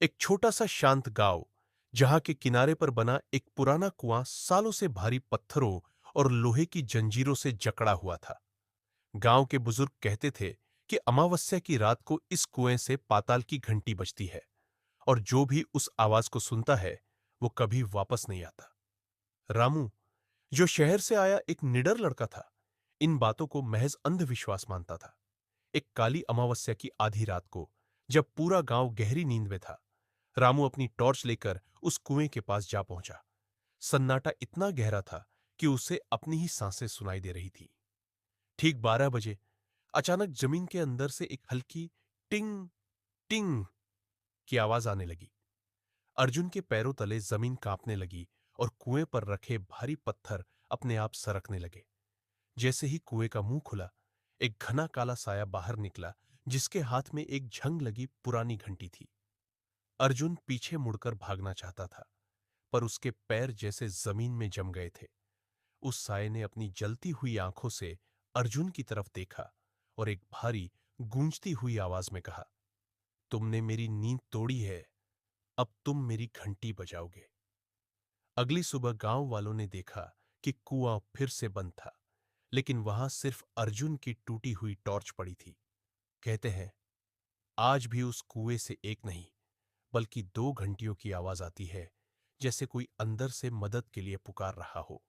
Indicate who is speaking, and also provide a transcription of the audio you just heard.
Speaker 1: एक छोटा सा शांत गांव जहां के किनारे पर बना एक पुराना कुआं सालों से भारी पत्थरों और लोहे की जंजीरों से जकड़ा हुआ था। गांव के बुजुर्ग कहते थे कि अमावस्या की रात को इस कुएं से पाताल की घंटी बजती है और जो भी उस आवाज को सुनता है वो कभी वापस नहीं आता। रामू, जो शहर से आया एक निडर लड़का था, इन बातों को महज अंधविश्वास मानता था। एक काली अमावस्या की आधी रात को, जब पूरा गांव गहरी नींद में था, रामू अपनी टॉर्च लेकर उस कुएं के पास जा पहुंचा। सन्नाटा इतना गहरा था कि उसे अपनी ही सांसें सुनाई दे रही थी। ठीक 12 बजे अचानक जमीन के अंदर से एक हल्की टिंग टिंग की आवाज आने लगी। अर्जुन के पैरों तले जमीन कांपने लगी और कुएं पर रखे भारी पत्थर अपने आप सरकने लगे। जैसे ही कुएं का मुंह खुला, एक घना काला साया बाहर निकला, जिसके हाथ में एक झंग लगी पुरानी घंटी थी। अर्जुन पीछे मुड़कर भागना चाहता था, पर उसके पैर जैसे जमीन में जम गए थे। उस साये ने अपनी जलती हुई आंखों से अर्जुन की तरफ देखा और एक भारी गूंजती हुई आवाज में कहा, तुमने मेरी नींद तोड़ी है, अब तुम मेरी घंटी बजाओगे। अगली सुबह गांव वालों ने देखा कि कुआं फिर से बंद था, लेकिन वहां सिर्फ अर्जुन की टूटी हुई टॉर्च पड़ी थी। कहते हैं, आज भी उस कुएं से एक नहीं बल्कि दो घंटियों की आवाज आती है, जैसे कोई अंदर से मदद के लिए पुकार रहा हो।